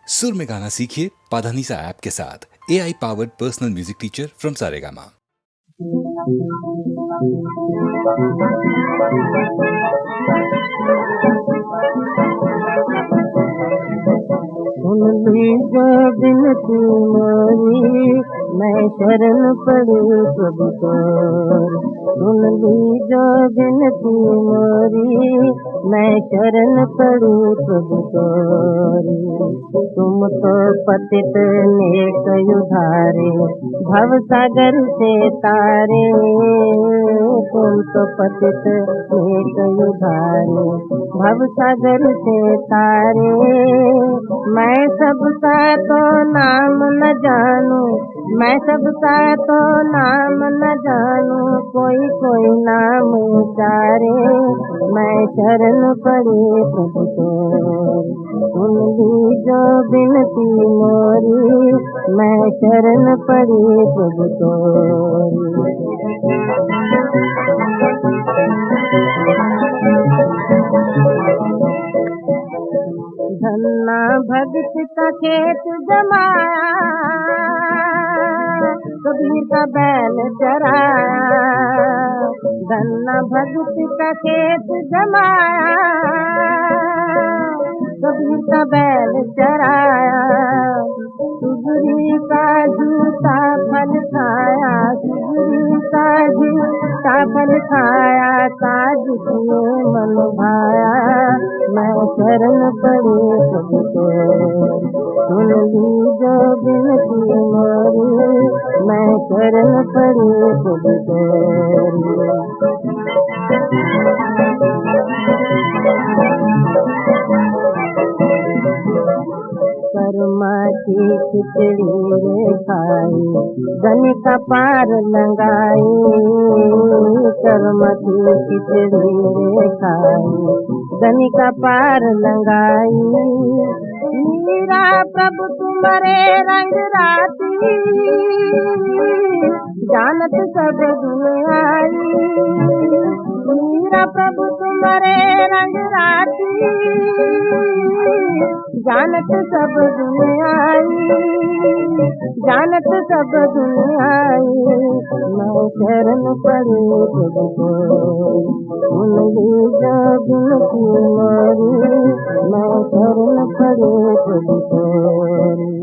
सुर में गाना सीखिए पाधानीसा ऐप के साथ। AI powered personal music teacher from Saregama. सुन लीजिए बिनती मेरी, मैं शरण पड़ी प्रभु तोर। सुन लीजिए बिनती मेरी, मैं शरण पड़ी प्रभु तोरी। तुम तो पतित नेक उधारे, भव सागर से तारे। तुम तो पतित नेक उधारे, भव सागर से तारे। मैं सबका तो नाम न जानू, मैं सबका तो नाम न जानू, कोई कोई नाम उचारे। मैं शरण पड़ी प्रभु तोरी। सुन लीजो बिनती मोरी, मैं शरण पड़ी प्रभु तोरी। धन्ना भगत का खेत जमाया, कबीर का बैल चराया। धन्ना भगत का खेत जमाया, कबीर का बैल चराया। सुगरी का जूता फल खाया, सुगरी का जूता फल खाया। काज किए मन भाया, मैं शरण पड़ी प्रभु तोरी। सुन लीजो बिनती मोरी, मैं शरण पड़ी प्रभु तोरी। कर्मा की खिचड़ी रे खाई, धन का पार लंगाई। कर्मा की खिचड़ी रे खाई, धन का पार लंगाई। मीरा प्रभु तुम्हारे रंग राती, जानत सब दुनिया। मीरा प्रभु तुम्हारे रंग राती, जानत सब दुनिया, जानत सब दुनिया। मैं शरण पड़ी प्रभु तोरी। सुन लीजो बिनती मोरी, मैं शरण पड़ी प्रभु तोरी।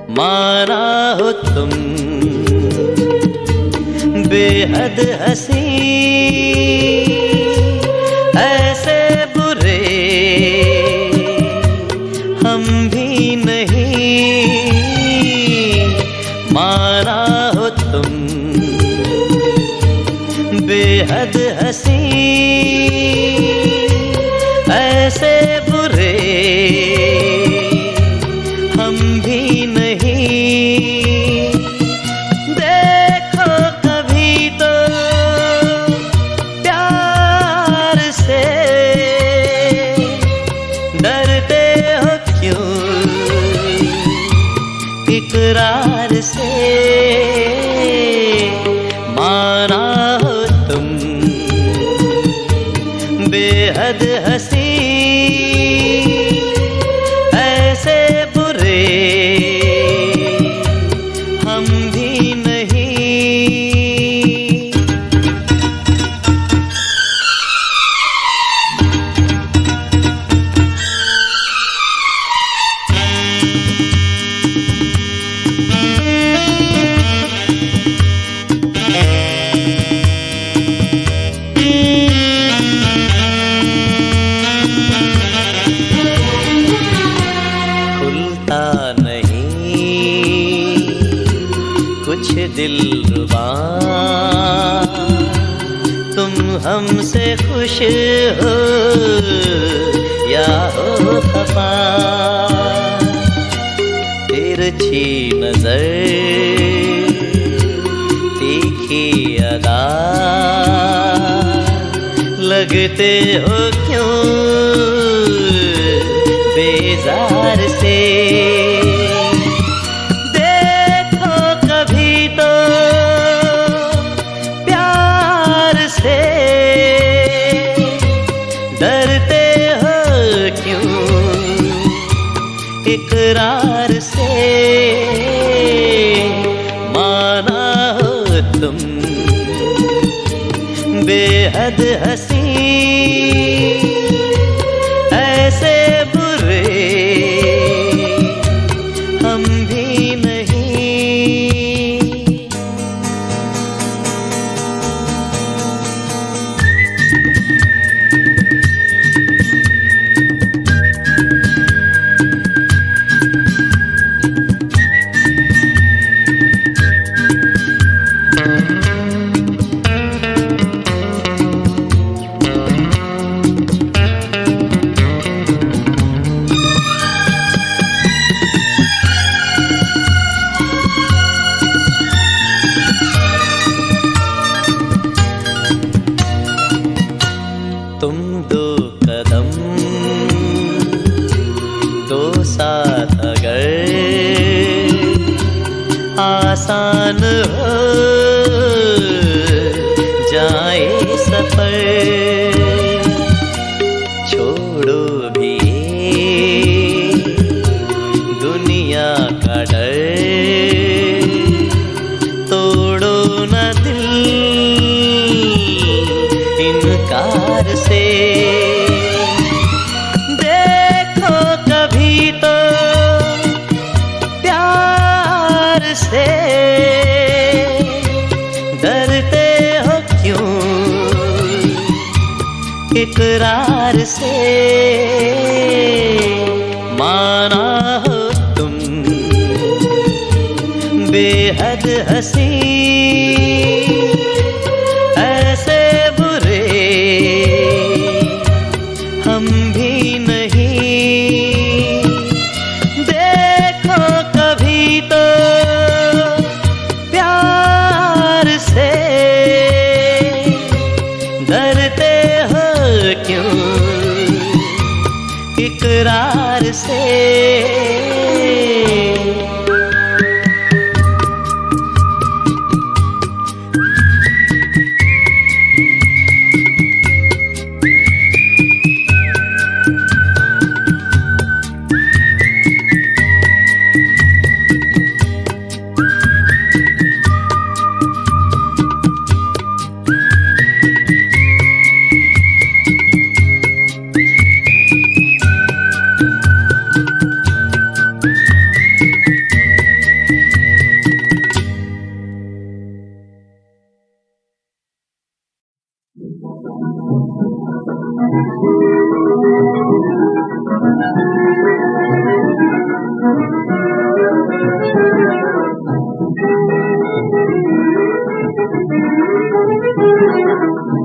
माना हो तुम बेहद हंसी, ऐसे बुरे हम भी नहीं। माना हो तुम बेहद हंसी, ऐसे बुरे हम भी नहीं। देखो कभी तो प्यार से, डरते हो क्यों इकरार से। माना हो तुम बेहद हंसी, ऐसे बुरे हम भी नहीं। कुछ कुछ दिलरुबा तुम हमसे खुश हो या हो खफा। तिरछी नजर तीखी अदा लगते हो क्यों बेजार से। देखो कभी तो प्यार से डरते हो क्यों इकरार से। माना हो तुम बेहद हंसी ऐसे बुरे हम भी नहीं। तुम दो कदम दो साथ अगर आसान हो जाए सफर। छोड़ो भी दुनिया का डर तोड़ो न दिल इनकार से। देखो कभी तो प्यार से डरते हो क्यों इकरार से। माना हो तुम बेहद हंसी ऐसे बुरे हम भी नहीं। देखो कभी तो प्यार से डरते हो क्यों इकरार से।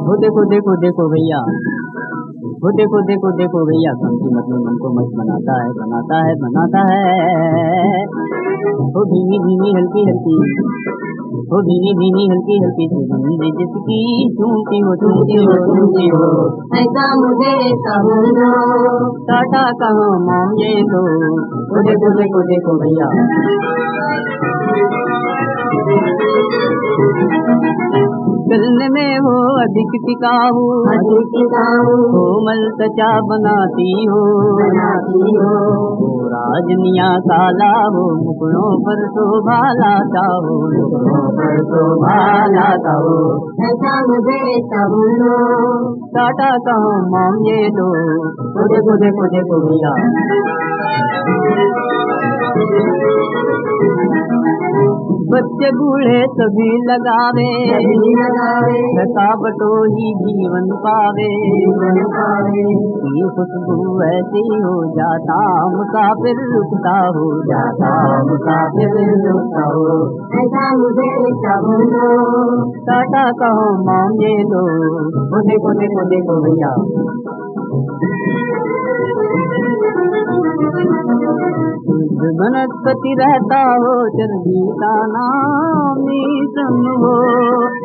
वो देखो देखो देखो भैया, वो देखो देखो देखो भैया, कम कीमत में मन को मस्त बनाता है बनाता है बनाता है। वो धीमी धीमी हल्की हल्की, वो धीमी धीमी हल्की हल्की सुगंध जिसकी चूमती हो चूमती हो चूमती हो। ऐसा मुझे समझो टाटा कहाँ माम ये दो। वो देखो देखो देखो भैया, चलने में हो अधिक टिकाऊ, कोमल त्वचा बनाती हो राजनिया काला हो, मुखड़ों पर शोभा लाता हो, मुखड़ों पर शोभा लाता हो। ऐसा मुझे समझो टाटा कहो माम ये दो। देखो देखो देखो भैया, बच्चे बूढ़े सभी लगावे, थकावटो ही जीवन पावे। ये खुशबू ऐसी हो जाता मुसाफिर रुकता हो जाता, मुसाफिर रुकता हो। ऐसा मुझे टाटा कहो मांगे लो, देखो देखो देखो भैया। वनस्पति रहता हो चर्बी का नाम मिश्रण हो,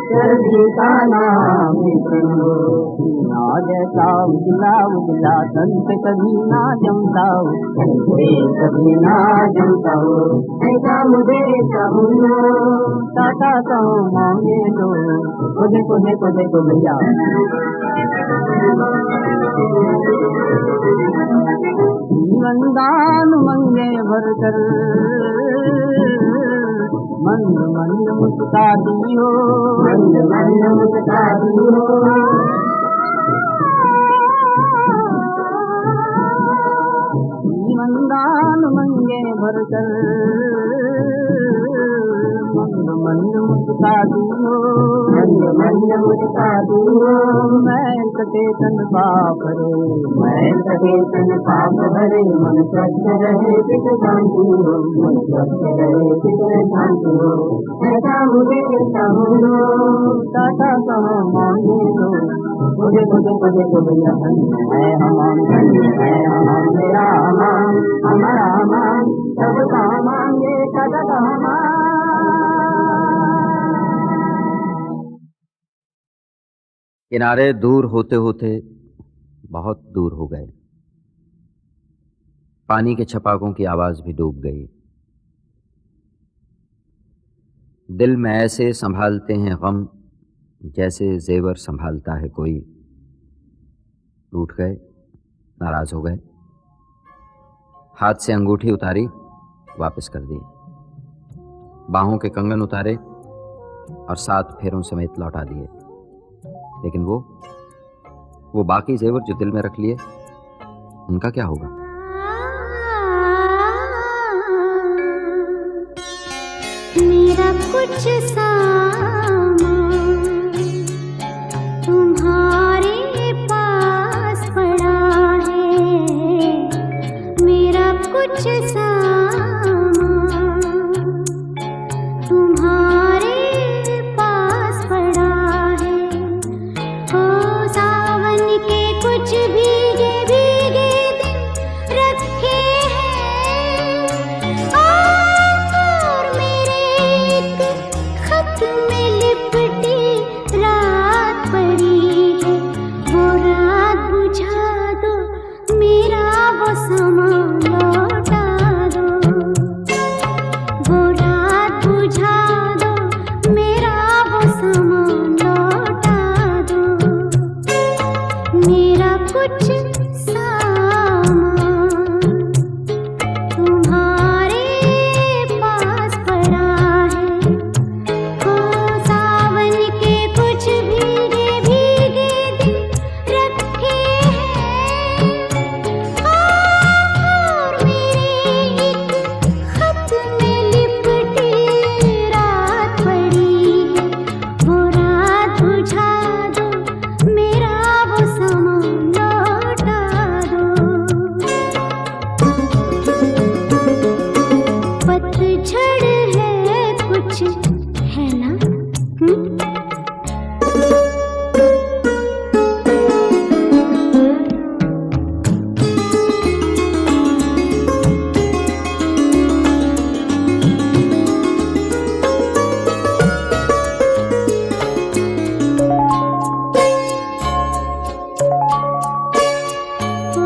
चर्बी का नाम मिश्रण हो। ना जैसा उजला उजला तन पे कभी ना जमता हो, कभी ना जमता हो। ऐसा मुझे टाटा कहो मांगे लो, देखो देखो देखो भैया। जीवन दान मंगे भरकर मंद मंद मुस्काती हो, मंद मंद मुस्काती हो। जीवन दान मंगे भरकर मंद मंद मुस्काती हो, मंद मंद मुस्काती हो। मैं कटे तन पाप रे, मैं कटे तन पाप भरे। मन स्वच्छ रहे चित शांति हो, मन स्वच्छ रहे चित शांति हो। ऐसा मुझे चाहो टाटा कहो मांगे लो, मुझे मुझे मुझे तो भैया धन्य है हमाम, धन्य है हमाम। मेरा हमाम हमारा हमाम, सबका मांगे टाटा का हमाम। किनारे दूर होते होते बहुत दूर हो गए। पानी के छपाकों की आवाज भी डूब गई। दिल में ऐसे संभालते हैं गम जैसे जेवर संभालता है कोई। टूट गए, नाराज हो गए, हाथ से अंगूठी उतारी, वापस कर दी। बाहों के कंगन उतारे और 7 फेरों समेत लौटा दिए। लेकिन वो बाकी जेवर जो दिल में रख लिए, उनका क्या होगा? मेरा कुछ सामान तुम्हारे पास पड़ा है, मेरा कुछ सामान तुम्हारे पास पड़ा है। ओ सावन के कुछ भीगे भीगे दिन रखे हैं, और मेरे एक खत में लिपटी रात पड़ी है। वो रात बुझा दो, मेरा वो सामान लौटा दो। वो रात बुझा दो, मेरा वो सामान लौटा दो। मेरा कुछ सामान तुम्हारे पास पड़ा है। ओ सावन के कुछ भीगे भीगे दिन रखे हैं, और मेरे एक खत में लिपटी रात पड़ी है। वो रात बुझा दो, मेरा वो सामान लौटा दो। पतझड़ है कुछ, है ना? ओ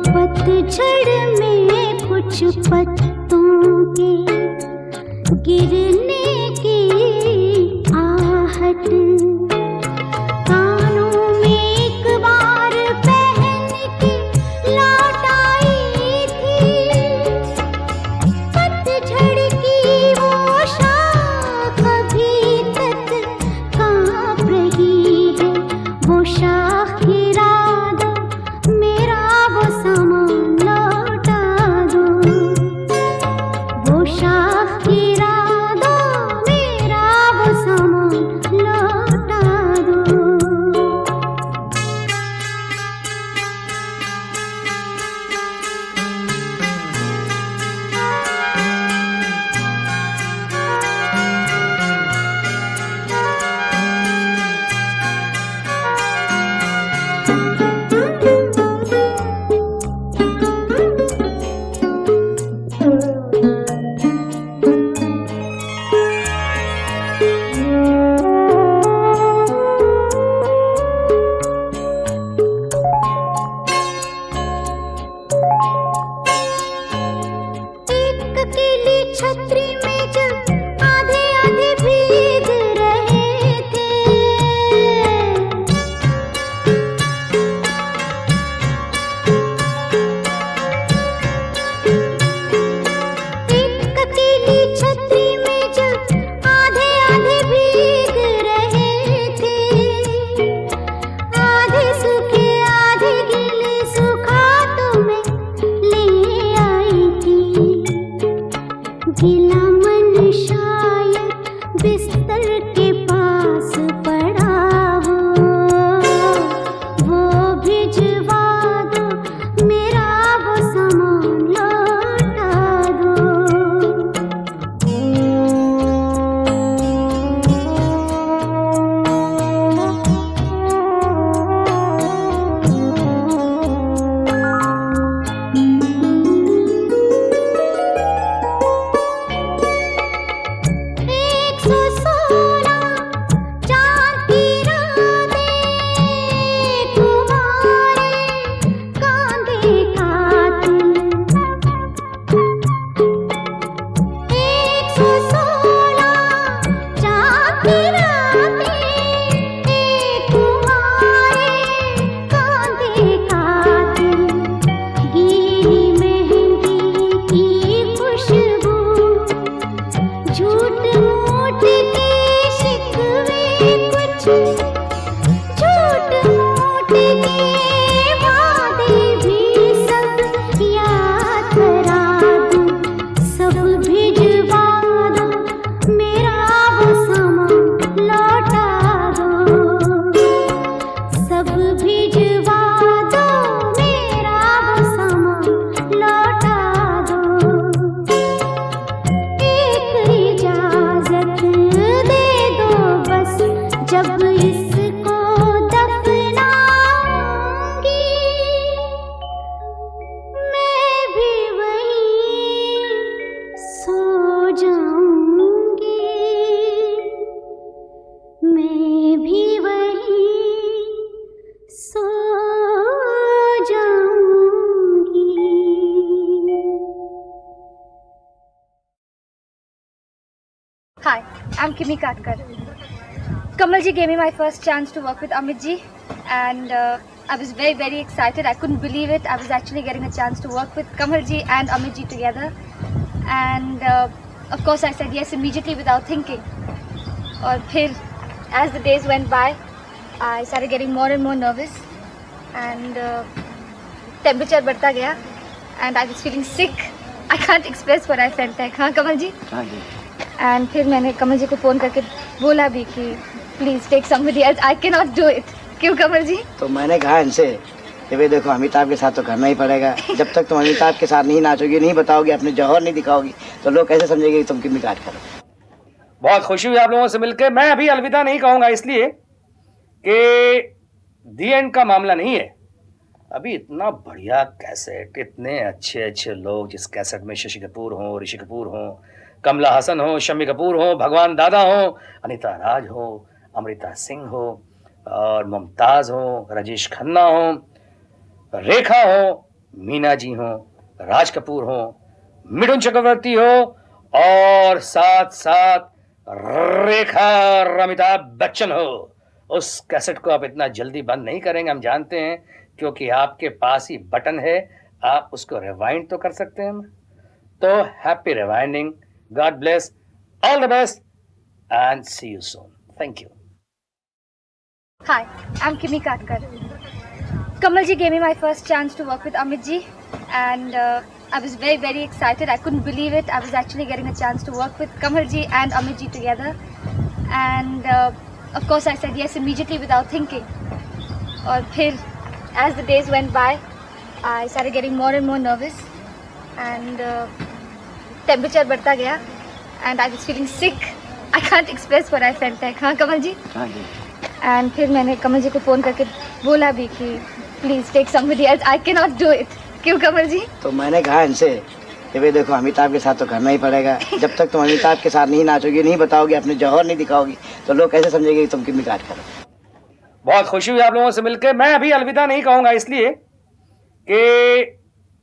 पतझड़ में कुछ पत्तों के गिरने की के पास पड़ा वो भिजवा दो, मेरा वो सामान लौटा दो। Hi, I'm Kimi Katkar. Kamal ji gave me my first chance to work with Amit ji, and I was very, very excited. I couldn't believe it. I was actually getting a chance to work with Kamal ji and Amit ji together, and of course I said yes immediately without thinking. और फिर, as the days went by, I started getting more and more nervous, and temperature बढ़ता गया, and I was feeling sick. I can't express what I felt like. हाँ कमल जी? हाँ जी. And फिर मैंने कमल जी को phone करके बोला भी कि please take somebody else, I can not do it. क्यों कमल जी? तो मैंने कहा इनसे कि भाई देखो अमिताभ के साथ तो करना ही पड़ेगा। जब तक तुम अमिताभ के साथ नहीं नाचोगी, नहीं बताओगी, अपने जौहर नहीं दिखाओगी, तो लोग कैसे समझेंगे कि तुम किमी काटकर। बहुत खुशी हुई आप लोगों से मिलकर। मैं अभी अलविदा नहीं कहूँगा, इसलिए कि दी एंड का मामला नहीं है। अभी इतना बढ़िया कैसेट, इतने अच्छे अच्छे लोग, जिस कैसेट में शशि कपूर हो, ऋषि कपूर हो, कमला हसन हो, शम्मी कपूर हो, भगवान दादा हो, अनीता राज हो, अमृता सिंह हो, और मुमताज़ हो, राजेश खन्ना हो, रेखा हो, मीना जी हो, राज कपूर हो, मिथुन चक्रवर्ती हो, और साथ साथ रेखा और अमिताभ बच्चन हो। उस कैसेट को आप इतना जल्दी बंद नहीं करेंगे, हम जानते हैं, क्योंकि आपके पास ही बटन है, आप उसको रिवाइंड तो कर सकते हैं। तो happy rewinding, God bless, all the best, and see you soon. Thank you. Hi, I'm Kimi Katkar. Kamal ji gave me my first chance to work with Amit ji, and I was very, very excited. I couldn't believe it. I was actually getting a chance to work with Kamal ji and Amit ji together, and of course I said yes immediately without thinking. और फिर, as the days went by, I started getting more and more nervous, and temperature बढ़ता गया, and I was feeling sick. I can't express what I felt like. हाँ कमल जी? हाँ जी. And फिर मैंने कमल जी को phone करके बोला भी कि please take somebody else, I can not do it. क्यों कमल जी? तो मैंने कहा इनसे कि भाई देखो अमिताभ के साथ तो करना ही पड़ेगा। जब तक तुम अमिताभ के साथ नहीं नाचोगी, नहीं बताओगी, अपने जौहर नहीं दिखाओगी, तो लोग कैसे समझेंगे कि तुम किमी काटकर। बहुत खुशी हुई आप लोगों से मिलकर। मैं अभी अलविदा नहीं कहूँगा, इसलिए कि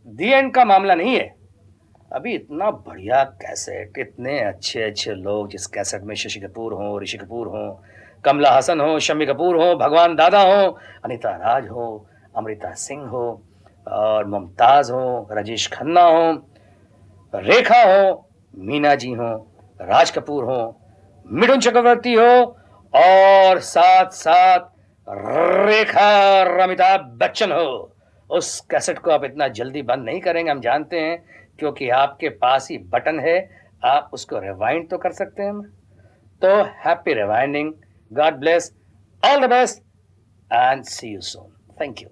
दी एंड का मामला नहीं है। अभी इतना बढ़िया कैसेट, इतने अच्छे अच्छे लोग, जिस कैसेट में शशि कपूर हो, ऋषि कपूर हो, कमला हसन हो, शम्मी कपूर हो, भगवान दादा हो, अनीता राज हो, अमृता सिंह हो, और मुमताज़ हो, राजेश खन्ना हो, रेखा हो, मीना जी हो, राज कपूर हो, मिथुन चक्रवर्ती हो, और साथ साथ रेखा और अमिताभ बच्चन हो। उस कैसेट को आप इतना जल्दी बंद नहीं करेंगे, हम जानते हैं, क्योंकि आपके पास ही बटन है, आप उसको रिवाइंड तो कर सकते हैं। तो happy rewinding, God bless, all the best and see you soon. Thank you.